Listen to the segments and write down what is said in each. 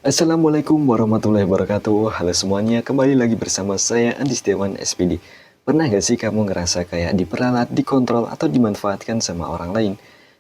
Assalamualaikum warahmatullahi wabarakatuh. Halo semuanya, kembali lagi bersama saya Andi Setiawan SPD. Pernah gak sih kamu ngerasa kayak diperalat, dikontrol, atau dimanfaatkan sama orang lain?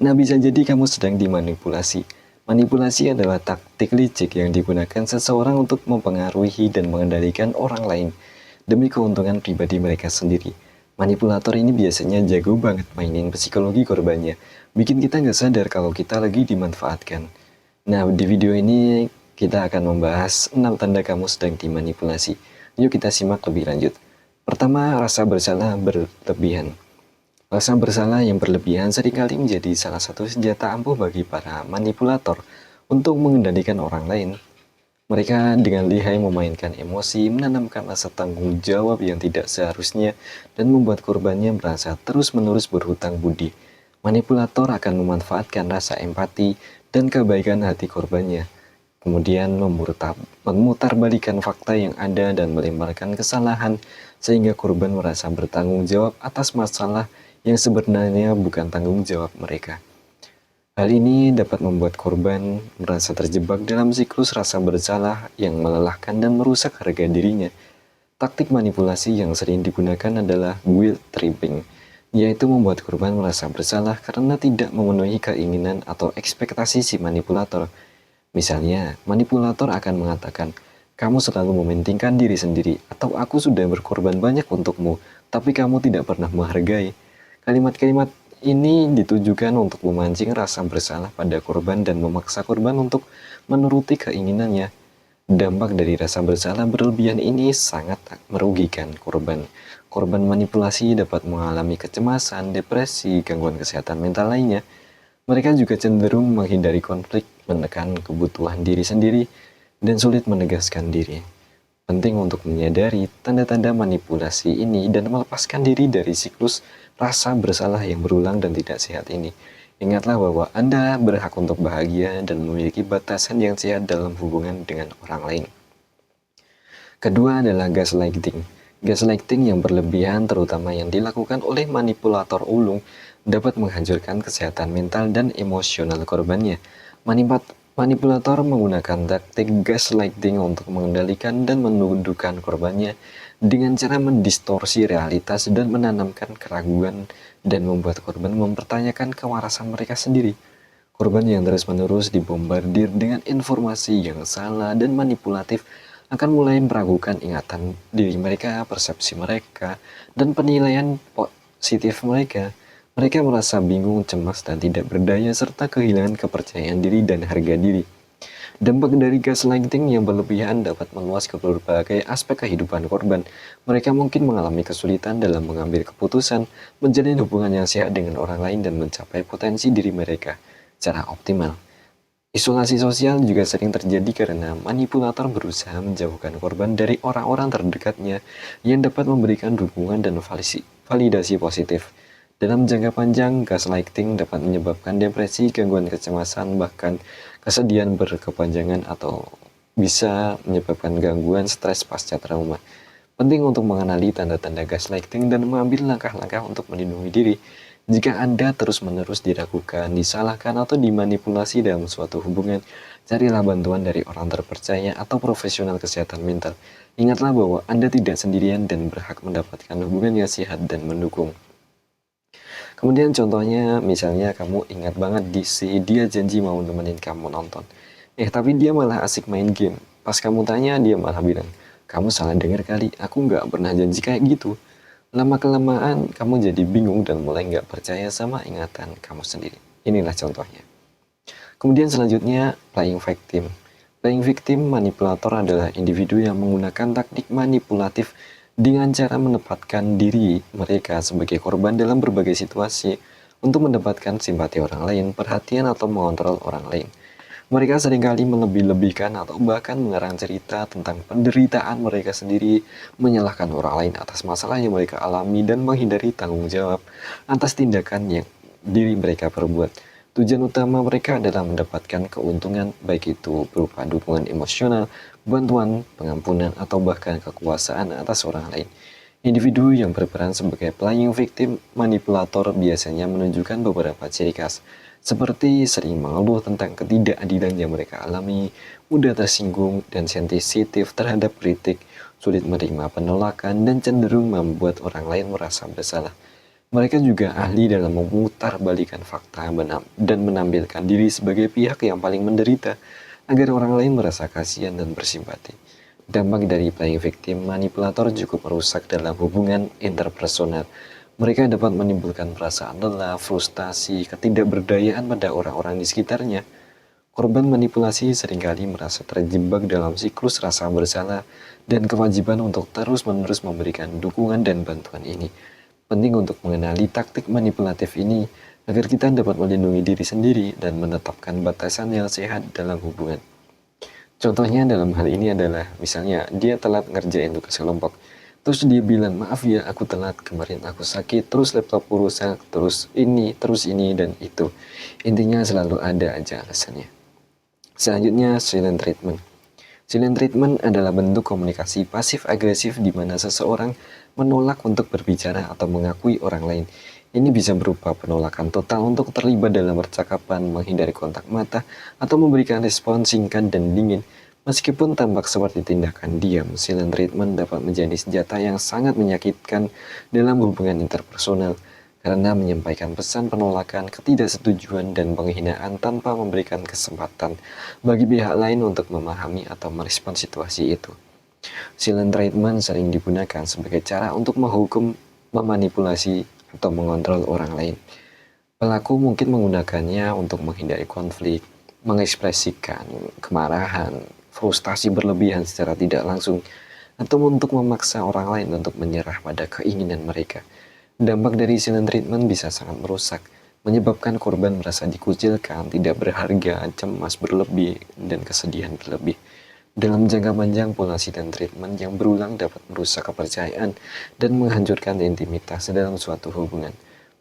Nah, bisa jadi kamu sedang dimanipulasi. Manipulasi adalah taktik licik yang digunakan seseorang untuk mempengaruhi dan mengendalikan orang lain demi keuntungan pribadi mereka sendiri. Manipulator ini biasanya jago banget mainin psikologi korbannya, bikin kita nggak sadar kalau kita lagi dimanfaatkan. Nah, di video ini kita akan membahas 6 tanda kamu sedang dimanipulasi. Yuk kita simak lebih lanjut. Pertama, rasa bersalah berlebihan. Rasa bersalah yang berlebihan seringkali menjadi salah satu senjata ampuh bagi para manipulator untuk mengendalikan orang lain. Mereka dengan lihai memainkan emosi, menanamkan rasa tanggung jawab yang tidak seharusnya, dan membuat korbannya merasa terus-menerus berhutang budi. Manipulator akan memanfaatkan rasa empati dan kebaikan hati korbannya, kemudian memutarbalikan fakta yang ada dan melemparkan kesalahan, sehingga korban merasa bertanggung jawab atas masalah yang sebenarnya bukan tanggung jawab mereka. Hal ini dapat membuat korban merasa terjebak dalam siklus rasa bersalah yang melelahkan dan merusak harga dirinya. Taktik manipulasi yang sering digunakan adalah guilt tripping, yaitu membuat korban merasa bersalah karena tidak memenuhi keinginan atau ekspektasi si manipulator. Misalnya, manipulator akan mengatakan, "Kamu selalu mementingkan diri sendiri," atau "Aku sudah berkorban banyak untukmu, tapi kamu tidak pernah menghargai." Kalimat-kalimat ini ditujukan untuk memancing rasa bersalah pada korban dan memaksa korban untuk menuruti keinginannya. Dampak dari rasa bersalah berlebihan ini sangat merugikan korban. Korban manipulasi dapat mengalami kecemasan, depresi, gangguan kesehatan mental lainnya. Mereka juga cenderung menghindari konflik, menekan kebutuhan diri sendiri, dan sulit menegaskan diri. Penting untuk menyadari tanda-tanda manipulasi ini dan melepaskan diri dari siklus rasa bersalah yang berulang dan tidak sehat ini. Ingatlah bahwa Anda berhak untuk bahagia dan memiliki batasan yang sehat dalam hubungan dengan orang lain. Kedua adalah gaslighting. Gaslighting yang berlebihan, terutama yang dilakukan oleh manipulator ulung, dapat menghancurkan kesehatan mental dan emosional korbannya. Manipulator menggunakan taktik gaslighting untuk mengendalikan dan menundukkan korbannya dengan cara mendistorsi realitas dan menanamkan keraguan dan membuat korban mempertanyakan kewarasan mereka sendiri. Korban yang terus-menerus dibombardir dengan informasi yang salah dan manipulatif akan mulai meragukan ingatan diri mereka, persepsi mereka, dan penilaian positif mereka. Mereka merasa bingung, cemas, dan tidak berdaya, serta kehilangan kepercayaan diri dan harga diri. Dampak dari gaslighting yang berlebihan dapat meluas ke berbagai aspek kehidupan korban. Mereka mungkin mengalami kesulitan dalam mengambil keputusan, menjalin hubungan yang sehat dengan orang lain, dan mencapai potensi diri mereka secara optimal. Isolasi sosial juga sering terjadi karena manipulator berusaha menjauhkan korban dari orang-orang terdekatnya yang dapat memberikan dukungan dan validasi positif. Dalam jangka panjang, gaslighting dapat menyebabkan depresi, gangguan kecemasan, bahkan kesedihan berkepanjangan atau bisa menyebabkan gangguan stres pasca trauma. Penting untuk mengenali tanda-tanda gaslighting dan mengambil langkah-langkah untuk melindungi diri. Jika Anda terus-menerus diragukan, disalahkan, atau dimanipulasi dalam suatu hubungan, carilah bantuan dari orang terpercaya atau profesional kesehatan mental. Ingatlah bahwa Anda tidak sendirian dan berhak mendapatkan hubungan yang sehat dan mendukung. Kemudian contohnya, misalnya kamu ingat banget dia janji mau nemenin kamu nonton. Tapi dia malah asik main game. Pas kamu tanya, dia malah bilang, "Kamu salah dengar kali, aku nggak pernah janji kayak gitu." Lama-kelamaan, kamu jadi bingung dan mulai nggak percaya sama ingatan kamu sendiri. Inilah contohnya. Kemudian selanjutnya, playing victim. Playing victim manipulator adalah individu yang menggunakan taktik manipulatif dengan cara menempatkan diri mereka sebagai korban dalam berbagai situasi untuk mendapatkan simpati orang lain, perhatian, atau mengontrol orang lain. Mereka seringkali melebih-lebihkan atau bahkan mengarang cerita tentang penderitaan mereka sendiri, menyalahkan orang lain atas masalah yang mereka alami, dan menghindari tanggung jawab atas tindakan yang diri mereka perbuat. Tujuan utama mereka adalah mendapatkan keuntungan, baik itu berupa dukungan emosional, bantuan, pengampunan, atau bahkan kekuasaan atas orang lain. Individu yang berperan sebagai playing victim manipulator biasanya menunjukkan beberapa ciri khas. seperti sering mengeluh tentang ketidakadilan yang mereka alami, mudah tersinggung dan sensitif terhadap kritik, sulit menerima penolakan, dan cenderung membuat orang lain merasa bersalah. Mereka juga ahli dalam memutarbalikkan fakta dan menampilkan diri sebagai pihak yang paling menderita agar orang lain merasa kasihan dan bersimpati. Dampak dari playing victim manipulator cukup merusak dalam hubungan interpersonal. Mereka dapat menimbulkan perasaan lelah, frustasi, ketidakberdayaan pada orang-orang di sekitarnya. Korban manipulasi seringkali merasa terjebak dalam siklus rasa bersalah dan kewajiban untuk terus-menerus memberikan dukungan dan bantuan ini. Penting untuk mengenali taktik manipulatif ini agar kita dapat melindungi diri sendiri dan menetapkan batasan yang sehat dalam hubungan. Contohnya dalam hal ini adalah misalnya dia telat ngerjain tugas kelompok. Terus dia bilang, maaf ya aku telat, kemarin aku sakit, terus laptopku rusak, terus ini dan itu. Intinya selalu ada aja alasannya. Selanjutnya, silent treatment. Silent treatment adalah bentuk komunikasi pasif-agresif di mana seseorang menolak untuk berbicara atau mengakui orang lain. Ini bisa berupa penolakan total untuk terlibat dalam percakapan, menghindari kontak mata, atau memberikan respon singkat dan dingin. Meskipun tampak seperti tindakan diam, silent treatment dapat menjadi senjata yang sangat menyakitkan dalam hubungan interpersonal karena menyampaikan pesan penolakan, ketidaksetujuan, dan penghinaan tanpa memberikan kesempatan bagi pihak lain untuk memahami atau merespon situasi itu. Silent treatment sering digunakan sebagai cara untuk menghukum, memanipulasi, atau mengontrol orang lain. Pelaku mungkin menggunakannya untuk menghindari konflik, mengekspresikan kemarahan, frustasi berlebihan secara tidak langsung, atau untuk memaksa orang lain untuk menyerah pada keinginan mereka. Dampak dari silent treatment bisa sangat merusak, menyebabkan korban merasa dikucilkan, tidak berharga, cemas berlebih, dan kesedihan berlebih. Dalam jangka panjang, pola silent treatment yang berulang dapat merusak kepercayaan dan menghancurkan intimitas dalam suatu hubungan.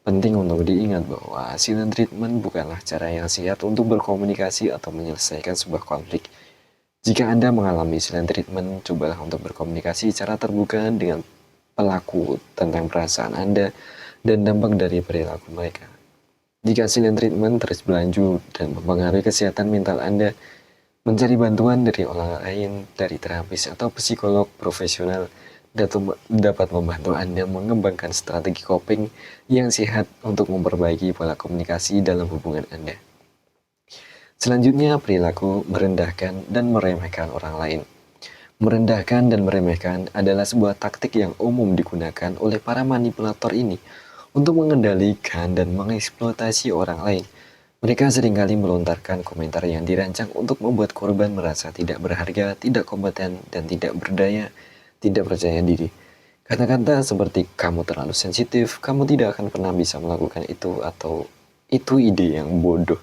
Penting untuk diingat bahwa silent treatment bukanlah cara yang sehat untuk berkomunikasi atau menyelesaikan sebuah konflik. Jika Anda mengalami silent treatment, cobalah untuk berkomunikasi secara terbuka dengan pelaku tentang perasaan Anda dan dampak dari perilaku mereka. Jika silent treatment terus berlanjut dan mempengaruhi kesehatan mental Anda, mencari bantuan dari orang lain, dari terapis atau psikolog profesional dapat membantu Anda mengembangkan strategi coping yang sehat untuk memperbaiki pola komunikasi dalam hubungan Anda. Selanjutnya, perilaku merendahkan dan meremehkan orang lain. Merendahkan dan meremehkan adalah sebuah taktik yang umum digunakan oleh para manipulator ini untuk mengendalikan dan mengeksploitasi orang lain. Mereka seringkali melontarkan komentar yang dirancang untuk membuat korban merasa tidak berharga, tidak kompeten, dan tidak berdaya, tidak percaya diri. Kata-kata seperti kamu terlalu sensitif, kamu tidak akan pernah bisa melakukan itu, atau itu ide yang bodoh.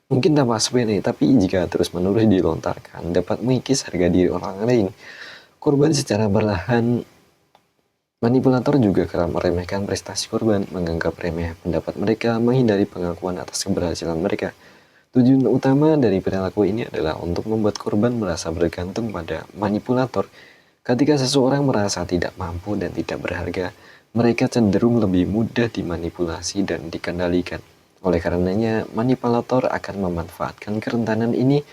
Mungkin tampak sepele, tapi jika terus-menerus dilontarkan, dapat mengikis harga diri orang lain. Korban secara perlahan. Manipulator juga kerap meremehkan prestasi korban, menganggap remeh pendapat mereka, menghindari pengakuan atas keberhasilan mereka. Tujuan utama dari perilaku ini adalah untuk membuat korban merasa bergantung pada manipulator. Ketika seseorang merasa tidak mampu dan tidak berharga, mereka cenderung lebih mudah dimanipulasi dan dikendalikan. Oleh karenanya, manipulator akan memanfaatkan kerentanan ini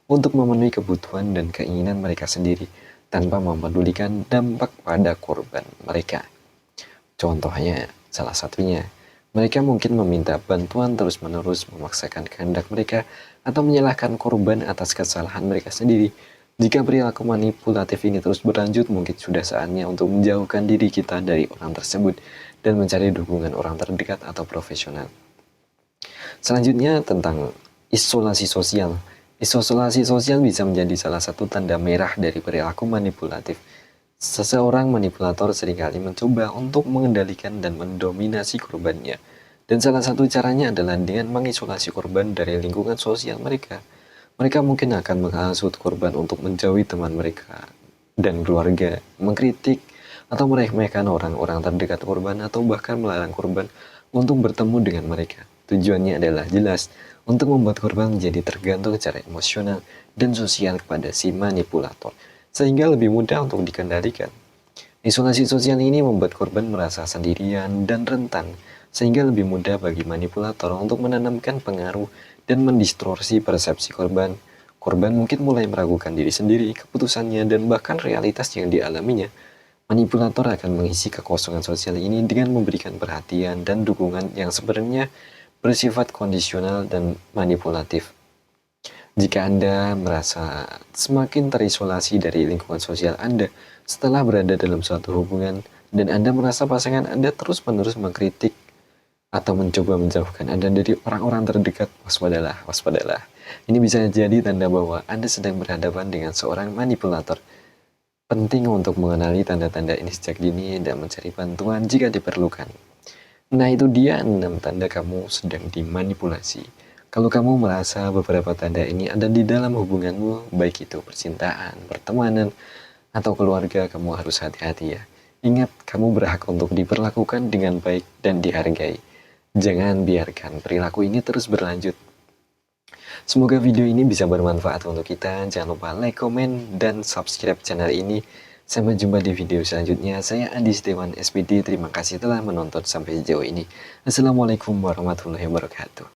untuk memenuhi kebutuhan dan keinginan mereka sendiri, tanpa mempedulikan dampak pada korban mereka. Contohnya, salah satunya, mereka mungkin meminta bantuan terus-menerus, memaksakan kehendak mereka, atau menyalahkan korban atas kesalahan mereka sendiri. Jika perilaku manipulatif ini terus berlanjut, mungkin sudah saatnya untuk menjauhkan diri kita dari orang tersebut dan mencari dukungan orang terdekat atau profesional. Selanjutnya tentang isolasi sosial. Isolasi sosial bisa menjadi salah satu tanda merah dari perilaku manipulatif. Seseorang manipulator seringkali mencoba untuk mengendalikan dan mendominasi korbannya. Dan salah satu caranya adalah dengan mengisolasi korban dari lingkungan sosial mereka. Mereka mungkin akan menghasut korban untuk menjauhi teman mereka dan keluarga, mengkritik atau meremehkan orang-orang terdekat korban, atau bahkan melarang korban untuk bertemu dengan mereka. Tujuannya adalah jelas, untuk membuat korban menjadi tergantung secara emosional dan sosial kepada si manipulator, sehingga lebih mudah untuk dikendalikan. Isolasi sosial ini membuat korban merasa sendirian dan rentan, sehingga lebih mudah bagi manipulator untuk menanamkan pengaruh dan mendistorsi persepsi korban. Korban mungkin mulai meragukan diri sendiri, keputusannya, dan bahkan realitas yang dialaminya. Manipulator akan mengisi kekosongan sosial ini dengan memberikan perhatian dan dukungan yang sebenarnya bersifat kondisional dan manipulatif. Jika Anda merasa semakin terisolasi dari lingkungan sosial Anda setelah berada dalam suatu hubungan, dan Anda merasa pasangan Anda terus-menerus mengkritik atau mencoba menjauhkan Anda dari orang-orang terdekat, waspadalah, waspadalah. Ini bisa jadi tanda bahwa Anda sedang berhadapan dengan seorang manipulator. Penting untuk mengenali tanda-tanda ini sejak dini dan mencari bantuan jika diperlukan. Nah, itu dia 6 tanda kamu sedang dimanipulasi. Kalau kamu merasa beberapa tanda ini ada di dalam hubunganmu, baik itu percintaan, pertemanan, atau keluarga, kamu harus hati-hati ya. Ingat, kamu berhak untuk diperlakukan dengan baik dan dihargai. Jangan biarkan perilaku ini terus berlanjut. Semoga video ini bisa bermanfaat untuk kita. Jangan lupa like, komen, dan subscribe channel ini. Sampai jumpa di video selanjutnya. Saya Andi Setiawan SPD. Terima kasih telah menonton sampai sejauh ini. Assalamualaikum warahmatullahi wabarakatuh.